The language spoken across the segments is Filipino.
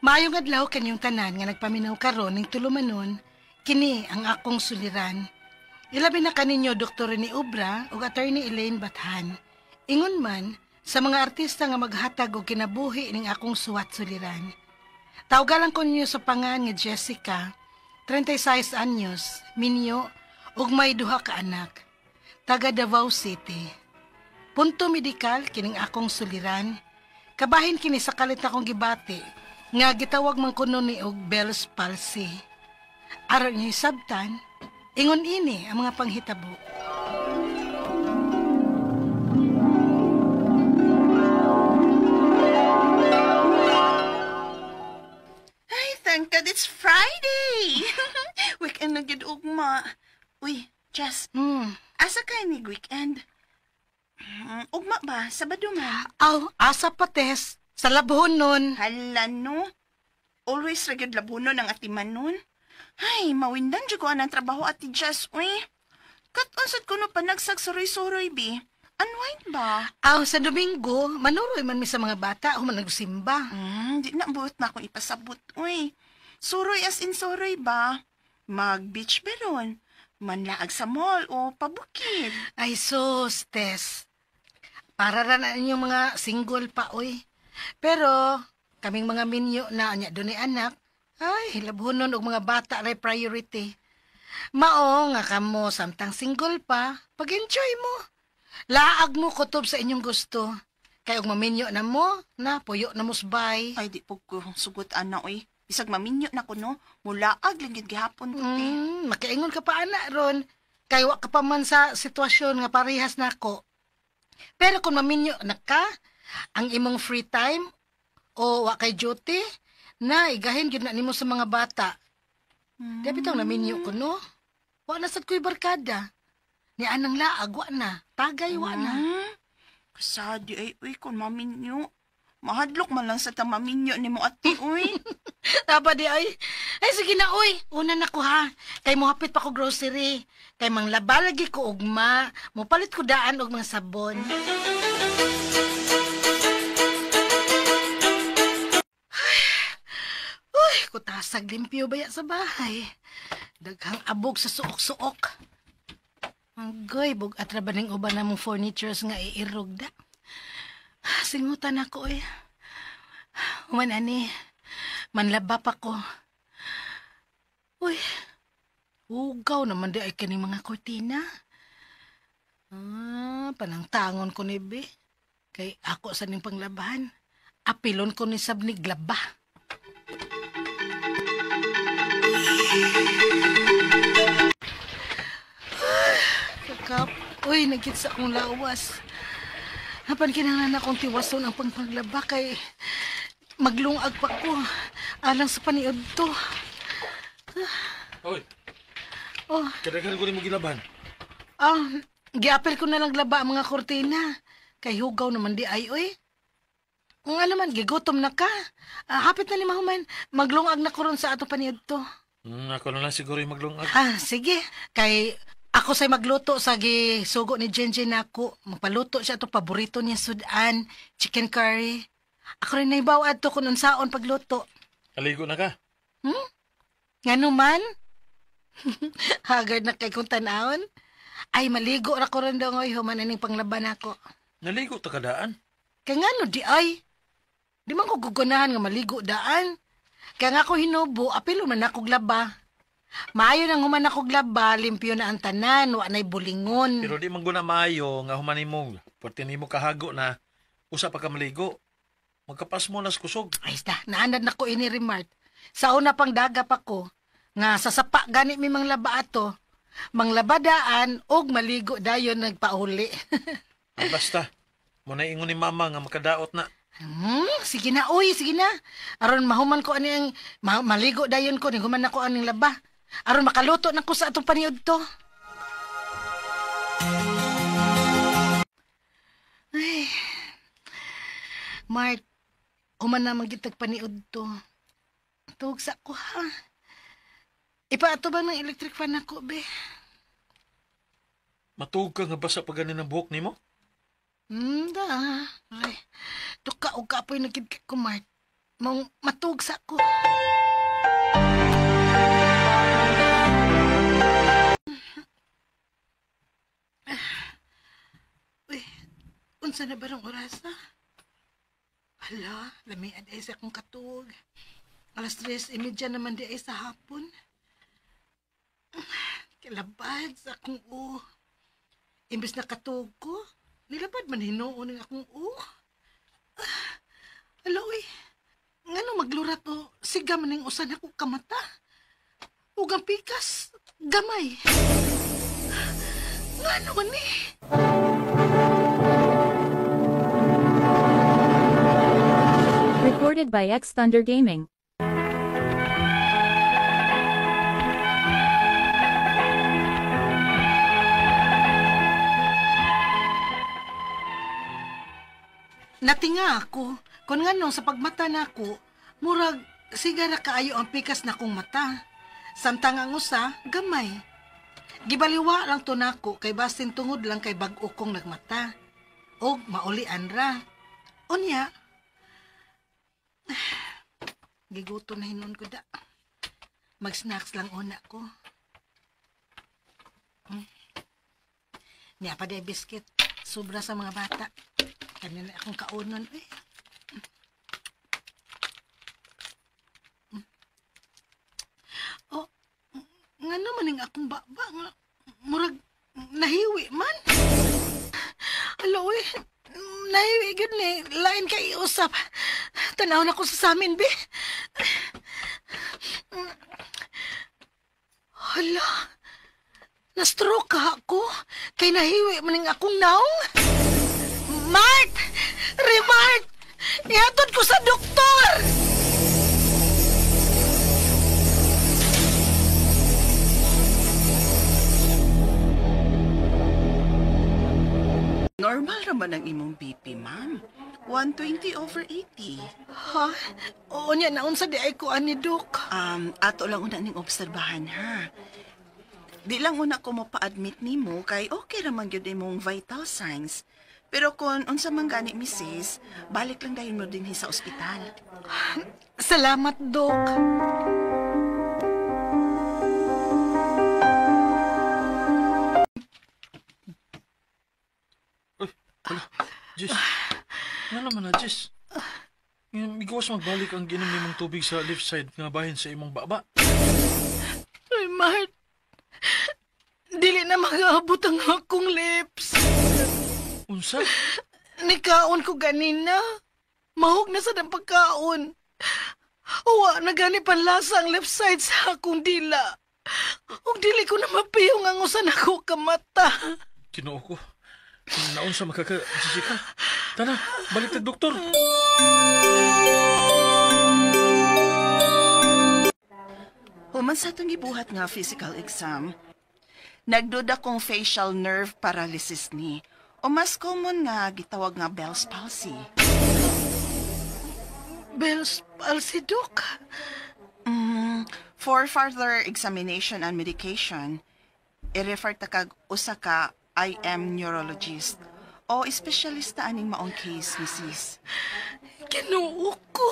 Maayong adlaw kanyong tanan nga nagpaminaw karon ning tulumanon, kini ang akong suliran. Ilabi na kaninyo Dr. ni Ubra ug Attorney Elaine Bathan. Ingon man sa mga artista nga maghatag og kinabuhi ning akong suwat suliran. Tawgalan ko ninyo sa pangan nga Jessica, 36 anyos, minyo, ug may duha ka anak. Taga Davao City. Punto medikal kining akong suliran. Kabahin kini sa kalit akong gibati nga gitawag man kuno ni og Bell's palsy. Aron niyo sabtan, ingon ini ang mga panghitabo. Ay, thank God it's Friday! Weekend na gid ugma. Uy, Jess, asa ka ni weekend? Ugma ba? Sabado man? Aw, asa pates, sa labhon nun. Hala no? Always ragid labuno ng atiman nun. Ay, mawindan dyan ko anang trabaho ati Jess, uy. Kat-unsad ko no pa nagsagsuroy-suroy, bi. Unwind ba? Aw, sa Domingo, manuroy man mi sa mga bata o man nagsimba. Di na buot na akong ipasabot, uy. Suroy as in suroy ba? Mag-beach ba ron? Manlaag sa mall o pabukid? Ay sus, Tess. Para ra na inyong mga single pa, oy. Pero, kaming mga minyo na anya doon ni anak, ay, labhonon og mga bata ray priority. Mao nga kamo samtang single pa, pag-enjoy mo. Laag mo kutob sa inyong gusto. Kay og maminyo na mo, na puyo na musbay. Ay, di po ko sugot ana, uy. Bisag maminyo na ko, no? Mulaag lang gid gihapon ko, te. Makaingon ka pa ana ron. Kay wa ka pa man sa sitwasyon nga parehas nako. Pero kung maminyo na ka, ang imong free time o wa kay duty, na igahin gyud na nimo sa mga bata. Di bitong naminyo ko, no? Wa na sad ko'y barkada. Ni anang laag, wa na. Tagay, wa na. Kasadi ay, uy, kung maminyo. Mahadlok man lang sa tamaminyo ni mo ati, uy. Tapa di ay. Ay, sige na, uy. Una na ko, ha. Kay mohapit pa ko grocery. Kay manglabalagi ko ugma. Mupalit ko daan og mga sabon. Uy, kutasag limpyo baya sa bahay. Daghang abog sa suok-suok. Anggoy, bug atraba ning uban namong furnitures nga iirog da. Singutan ako eh. Human ani, manlaba pa ko. Uy, ugaw naman di ay kaning mga kortina. Panangtangon ko ni Be. Kay ako sa ning panglabahan. Apilon ko ni sabnig laba. Kakap, uy, nagkit sa akong lawas. Hapan kinahanglan akong tiwason ang pangpanglaba kay maglungag pa ko. Alang sa paniod to. Oy, Oh, kadagan ko rin mo gilaban. giapil ko na lang laba ang mga kortina. Kay hugaw naman di ay, uy. Nga naman, gigutom na ka. Hapit na ni Mahuman, maglungag na ko ron sa ato paniod to. Ako na lang siguro yung maglungag. Sige. Kay ako sa'y magluto sa gisugo ni Jenjen ako. Magpaluto siya to paborito niya sudan, chicken curry. Ako rin naibawad to kung unsaon pagluto. Aligo na ka. Nga naman? Hagard na kay kung tanawon. Ay, maligo ra ko rin daw ngoy, human aning panglaban ako. Naligo ta kadaan. Kaya nga no, di ay. Di man ko gugunahan nga maligo daan. Kaya nga ako hinubo, apilo man ako glaba. Maayo nang human ako glaba, limpyo na ang tanan, wa na'y bulingon. Pero di man guna maayo nga humanin mo. Pwerte ni mo kahago na usa pa ka maligo. Magkapas mo nas kusog. Ay, naanad na ko ini remart. Sa una pang daga pa ko, nga sasapa gani mi manglaba ato, manglabadaan og maligo dayon nagpauli. Basta, muna ingon ni mama nga makadaot na. Sige na, uy, sige na. Aron mahuman ko ani ang maligo dayon ko, ni human ako aning laba. Aron makaluto na ko sa atong paniud to. Ay, Mart, human na magitag paniud to. Tug sa ko, ha? Ipaato ba ng electric fan ako, be? Matug ka nga basa pa ganin ang buhok ni mo? Da. Ay, tuka o kapoy nagkidkit ko, Mart. mong matug sa ko. Uy, unsa na ba rong oras na? Hala, lamian ay sa akong katug. 3:30 naman di ay sa hapon. Kilabad sa akong Imbes na katug ko, nilabad man hinuon ng akong Hala, uy. Ngano maglurat o siga man ng usan ako kamata. Ug ang pikas, gamay. Ngano man ni? Recorded by X Thunder Gaming. Natinga ako, kung nganong sa pagmata nako, murag sigara kaayo ang pikas na kong mata. Samtang ang usa, gamay. Gibaliwa lang to nako kay basin tungod lang kay bag-o kong nagmata. Og maulian ra. Unya, giguto na hinon ko da. Mag-snacks lang una ko. Niya pa day biscuit. Sobra sa mga bata. Kanina akong kaunon eh. Oh, nga naman yung akong baba nga. Murag nahiwi man. Alo eh. Nahiwi yun eh. Lain kay usap. Tanaw na ko sa samin, be. Hala. Na-stroke ka ako. Kay nahiwi man yung akong naong. Mart! Remart! Ihatod ko sa doktor! Normal raman ang imong BP, ma'am. 120/80. Ha? Oo niya, naunsa di ay ko ani, Dok. Ato lang una ning obserbahan, ha? Di lang una ko mo pa-admit nimo kay okay raman gyud imong vital signs. Pero kung unsa man gani, Mrs., balik lang dahil mo din sa ospital. Salamat, Dok. Uy, hala, Jess. Nga naman na, Jess. Migawas magbalik ang ginom nimong tubig sa left side nga bahin sa imong baba. Ay, Mart. Dili na mag-aabot ang akong lips. Unsa? Nikaon ko ganina. Mahog na sa ng pagkaon. Uwa na gani panlasa ang left side sa akong dila. Ug dili ko na mapiyong ang usan ako kamata. Kinuo ko. Naunsa makaka-Jessica. Tana, balik ta doktor. Human sa itong gibuhat nga physical exam, nagduda kong facial nerve paralysis ni. O mas common nga gitawag nga Bell's palsy. Bell's palsy, Dok? For further examination and medication, i-refer ta kag usa ka IM neurologist o espesyalista aning maong case, Mrs. Kinuo ko.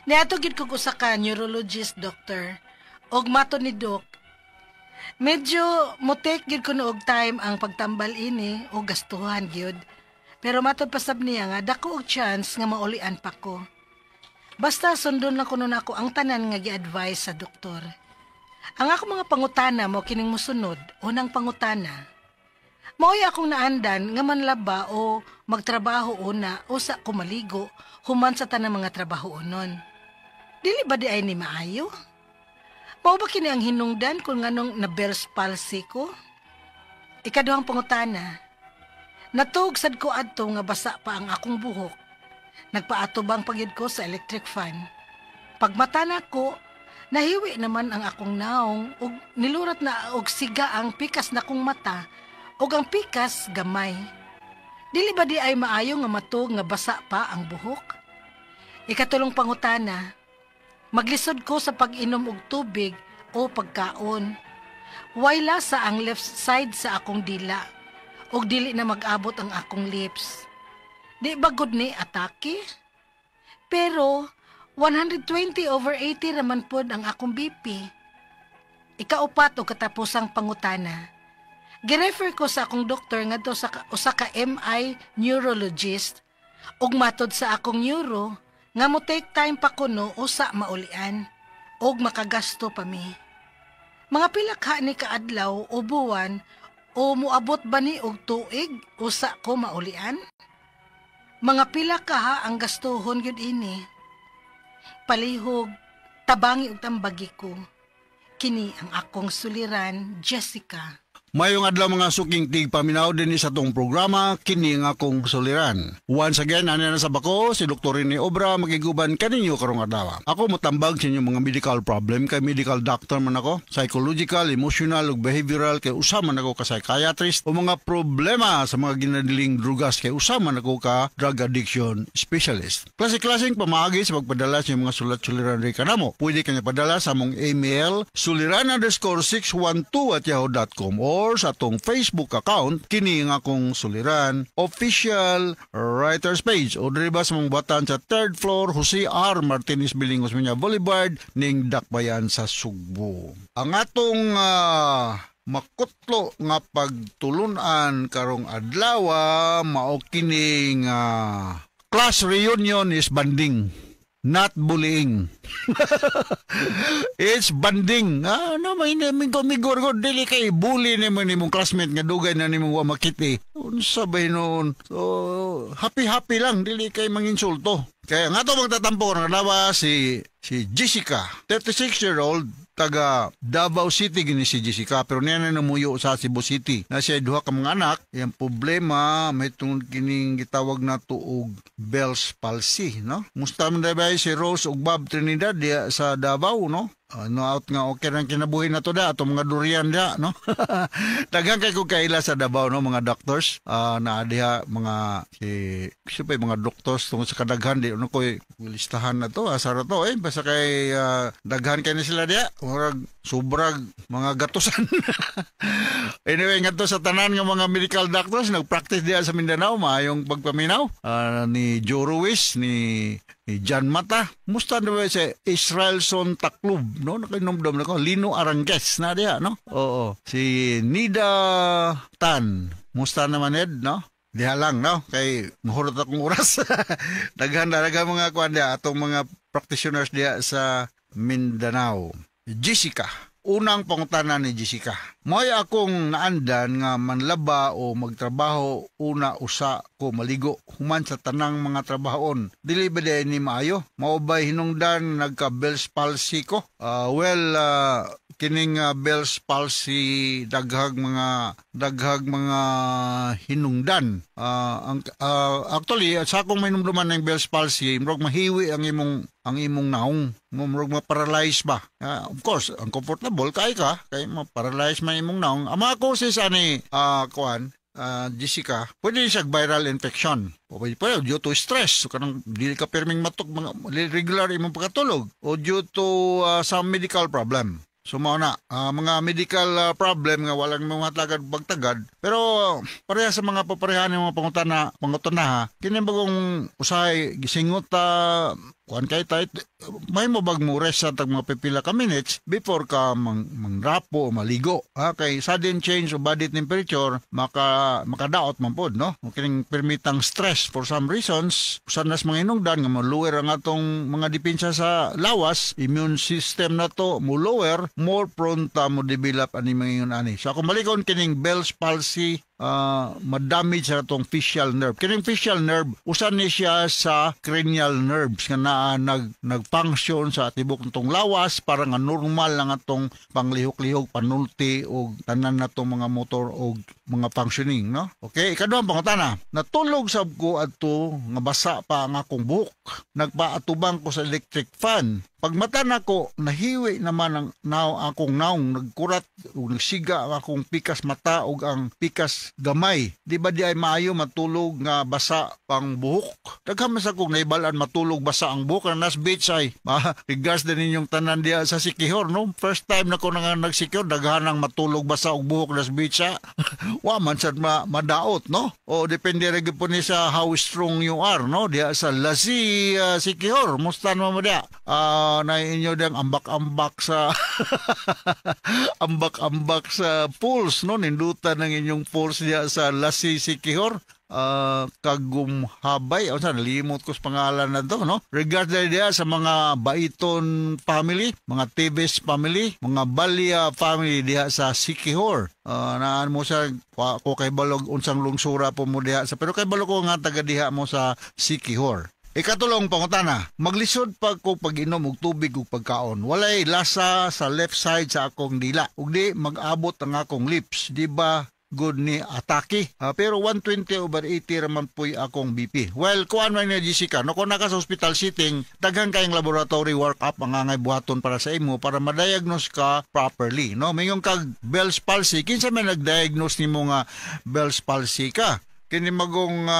Niato gid ko sa ka neurologist, doctor. Og mato ni Doc, medyo mutek gid ko og time ang pagtambal ini o gastuhan gyud. Pero matod pasab niya nga dako og chance nga maulian pa ko. Basta sundon lang kuno nako ang tanan nga gi-advise sa doktor. Ang ako mga pangutana mo kining mosunod. Unang pangutana, maoy akong naandan nga manlaba o magtrabaho una o sa kumaligo human sa tanang mga trabaho unon. Dili ba di ay ni maayo? Mao ba kini ang hinungdan kung nganong na Bell's palsy ko? Ikaduhang pangutana, natug sad ko adto nga basa pa ang akong buhok. Nagpaatubang pagyud ko sa electric fan. Pagmata nako, nahiwi naman ang akong naong ug nilurat na og siga ang pikas na kong mata ug ang pikas gamay. Dili ba di ay maayo nga matug nga basa pa ang buhok? Ikatulong pangutana, maglisod ko sa pag-inom og tubig o pagkaon. Way lasa ang left side sa akong dila ug dili na mag-abot ang akong lips. Di ba gud ni atake? Pero 120/80 raman pod ang akong BP. Ikaupat o katapusang pangutana. Girefer ko sa akong doktor ngadto sa usa ka MI neurologist ug matod sa akong neuro nga mo take time pa kuno usa maulian ug makagasto pa mi. Mga pila ka ni kaadlaw o buwan o muabot ba ni og tuig usa ko maulian? Mga pila ka ha ang gastuhon gyud ini. Palihog, tabangi ug tambagi ko. Kini ang akong suliran, Jessica. Mayong adlaw mga suking tigpaminaw din sa tong programa, kini nga akong suliran. Once again, ano na sa bako, si Dr. Rene Obra, magiguban kaninyo karong adlaw. Ako motambag sa inyong mga medical problem, kay medical doctor man ako, psychological, emotional, ug behavioral, kay usaman ako ka psychiatrist, o mga problema sa mga ginadiling drugas, kay usaman ako ka drug addiction specialist. Klase-klaseng pamaagi sa pagpadala sa mga sulat-suliran rin kanamo. Pwede kanya padala sa mong email, suliran_612@yahoo.com or sa atong Facebook account, kini nga akong suliran, official writers page, o diriba sa mong batan sa 3rd floor, Jose R. Martinez Bilingos Minya Boulevard, ning Dakbayan sa Sugbo. Ang atong makutlo nga pagtulunan karong adlaw, mao kining class reunion is banding, not bullying. It's banding. Ano may namigor dili kay bully ni mong classmate nga dugay na nimong wa makiti. Unsa bay noon? So happy lang dili kay manginsulto. Kaya nga to magtatampo ng lawa si Jessica, 36-year-old, taga Davao City gini si Jessica, pero niya na namuyo sa Cebu City. Na siya duha ka mga anak, yung problema may tungod kining gitawag na tuog Bell's palsy, no? Musta man dabay si Rose ug Bob Trinidad diya sa Davao, no? No out nga okay rang kinabuhi na to da ato mga durian da, no? Daghang kay ko kaila sa Davao, no, mga doctors na diha mga siyempre mga doctors tungod sa kadaghan di ano ko listahan na to asara to basta kay daghan kay na sila diha murag sobrag mga gatusan. Anyway, ngadto sa tanan nga mga medical doctors nagpractice diha sa Mindanao, maayong pagpaminaw ni Joe Ruiz, ni Jan Mata, musta na ba si Israelson Taklub, no? Nakinomdom na ko, Lino Arangues na diya, no? Oo. Si Nida Tan, musta naman Ed, no? Diha lang, no? Kay mahurot akong oras. Daghan mga kuan diya, atong mga practitioners diya sa Mindanao. Jessica. Unang pangutanan ni Jessica. Mo'y akong naandan nga manlaba o magtrabaho una usa ko maligo human sa tanang mga trabahon. Dili ba ni maayo? Mao bay hinungdan nagka Bell's palsy ko? Kining Bell's palsy daghag mga hinungdan. Actually sa akong mainumduman ng Bell's palsy, murag mahiwi ang imong naong, murag ma-paralyze ba. Of course, uncomfortable kay ma-paralyze man imong naong. Ama ko si ani Jessica, pwede siya viral infection. Pwede due to stress, so kanang dili ka perming matok mga regular imong pagkatulog, o due to some medical problem. So mao na mga medical problem nga walang mga tagad pero pareha sa mga paparehan ng mga pangutana ha, kini bagong usahay gisingot kuan kay tight may mabag mo rest sa tag mga pipila ka minutes before ka mangrapo o maligo, kay sudden change of body temperature makadaot man pod, no? Kining permitang stress for some reasons usan nas mga hinungdan nga mo-lower ang atong mga depensa sa lawas, immune system na to mo lower, more prone ta mo develop ani mga ani. So kung malikon kining Bell's palsy, madamage sa itong facial nerve. Kining facial nerve, usan ni siya sa cranial nerves nga nag-function sa tibok nitong lawas para nga normal lang atong panglihok-lihok, panulti o tanan na itong mga motor o mga functioning, no? Okay, ikaduhang pangutana. Natulog sab ko adto nga basa pa ang akong buhok. Nagpaatubang ko sa electric fan. pagmata nako nahiwi naman ang akong naong nagkurat ug nagsiga ang akong pikas mata ug ang pikas gamay. Di ba di ay maayo matulog nga basa pang buhok? Daghan man sa kong naibalan matulog basa ang buhok na nas beach ay. Regards din ninyong tanan diya sa Siquijor, no? First time na ko nga nagsikyor daghanang matulog basa og buhok nas beach. Wa man sad madaot, no? O depende ra gyud po ni sa how strong you are, no? Diya sa Lasi Siquijor, musta mo diya? Na inyo dang ambak-ambak sa ambak-ambak sa pools, no? Nindutan ng inyong pools diya sa Lasi Siquijor. Kagumhabay o sa nalimot ko sa pangalan na to, no? Regardless dia sa mga Baiton family, mga Tebes family, mga Balya family diha sa Siquijor. Naan mo sa ko kay balog unsang lungsura po mo diha sa pero kay balog ko nga taga diha mo sa Siquijor. Ikatulong pangutana, maglisod pag ko pag-inom og tubig ug pagkaon. Walay lasa sa left side sa akong dila. Ug di mag-abot ang akong lips, di ba? Good ni atake. Pero 120/80 raman po'y akong BP. Well, kuan man ni Jessica, no, kung naka sa hospital sitting, daghan kayong laboratory workup ang angay buhaton para sa imo para ma-diagnose ka properly, no? Mayong kag Bell's palsy, kinsa man nag-diagnose nimo nga Bell's palsy ka? Kini magong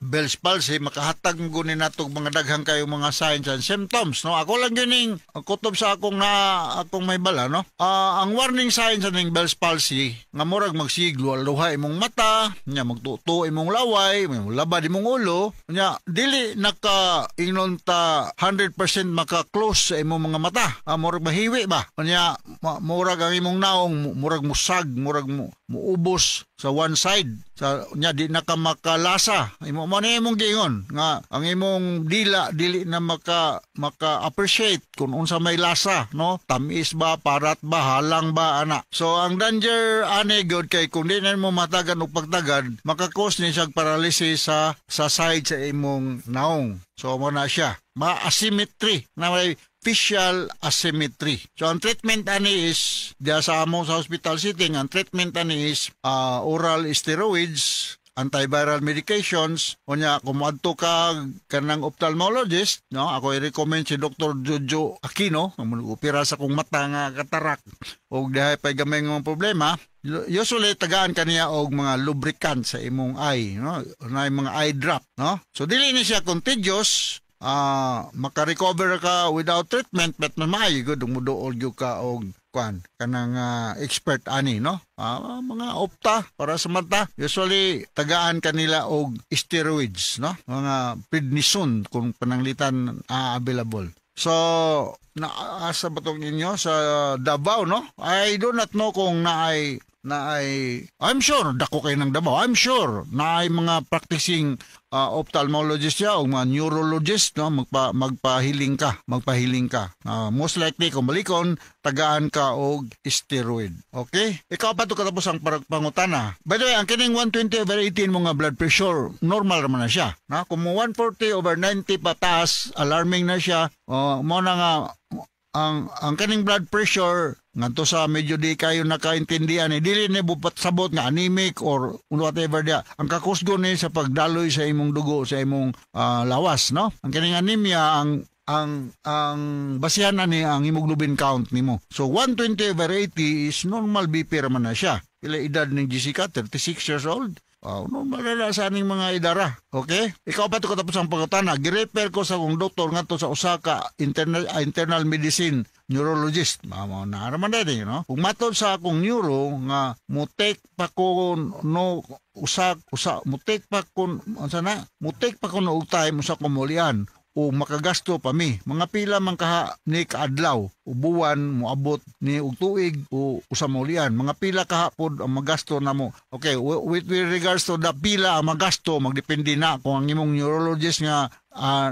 Bell's palsy makahatag mo ni natog mga daghang kayo mga signs and symptoms, no? Ako lang yun kutob sa akong may bala, no? Ang warning signs ng Bell's palsy nga murag magsiglo luha imong mata, nya magtuto imong laway, labad imong ulo, nya dili naka ingnon ta 100% maka-close sa imong mga mata. Murag mahiwi ba? Nya murag ang imong naong murag musag, murag muubos sa one side. Sa nya di na ka makalasa. Imo man imong giingon nga ang imong dila dili na maka-appreciate kung unsa may lasa, no? Tamis ba, parat ba, halang ba ana. So ang danger ani gyud kay kung di na mo matagan og pagtagad, maka-cause ni siya paralysis sa side sa imong naong. So mo na siya ma-asymmetry na may facial asymmetry. So ang treatment ani is diya sa among sa hospital setting, ang treatment ani is oral steroids, antiviral medications. Unya kung moadto ka kanang ophthalmologist, no, ako i-recommend si Dr. Jojo Aquino, ang opera sa kong mata nga katarak og dihay pay gamay nga problema. Usually tagaan kaniya og mga lubricant sa imong eye, no, na mga eye drop, no. So dili ni siya contagious. Maka-recover ka without treatment, but mamay good muduol gyud ka og kanang expert ani, no? Mga opta para sa mata, usually tagaan kanila og steroids, no? Mga prednisone kung pananglitan available. So naasa ba tong inyo sa Davao, no? I do not know kung I'm sure dako kay ng Davao. I'm sure na ay mga practicing ophthalmologist ya o mga neurologist, no, magpahiling ka. Most likely kung balikon tagaan ka og steroid. Okay? Ikaw pa to katapos ang pangutana. By the way, ang kining 120/80 mga blood pressure normal naman na siya. Na kung 140/90 pataas, alarming na siya. Mo na nga ang kaning blood pressure ngadto sa medyo di kayo nakaintindihan dili ni bupat sabot nga anemic or whatever dia. Ang kakusgo ni sa pagdaloy sa imong dugo sa imong lawas, no? Ang kaning anemia ang basihan ni ang hemoglobin count nimo. So 120/80 is normal BP raman na siya. Pila edad ni Jessica? 36 years old. Normal na sa aning mga idara. Okay? Ikaw pa ito katapos ang pagkutana. Girefer ko sa kong doktor nga to sa Osaka internal medicine neurologist. Naaraman na din, no? Kung matod sa akong neuro nga mutek pa ko no mutek pa ko no time sa kumulian o makagasto pa mi. Mga pila man kaha ni kaadlaw o buwan moabot ni og tuig o usa maulian. Mga pila kahapon ang magasto namo. Okay, with regards to the pila ang magasto magdepende na kung ang imong neurologist nga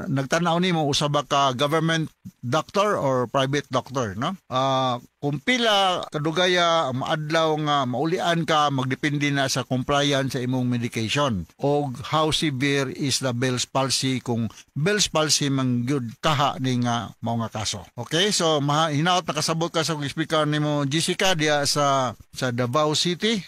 nagtanaw nimo usa ba ka government doctor or private doctor, no? Kung pila kadugaya maadlaw nga maulian ka magdepende na sa compliance sa imong medication o how severe is the Bell's palsy kung Bell's palsy man gyud kaha ni nga mao nga kaso. Okay, so hinaot nakasabot ka sa speaker nimo Jessica diya sa Davao City.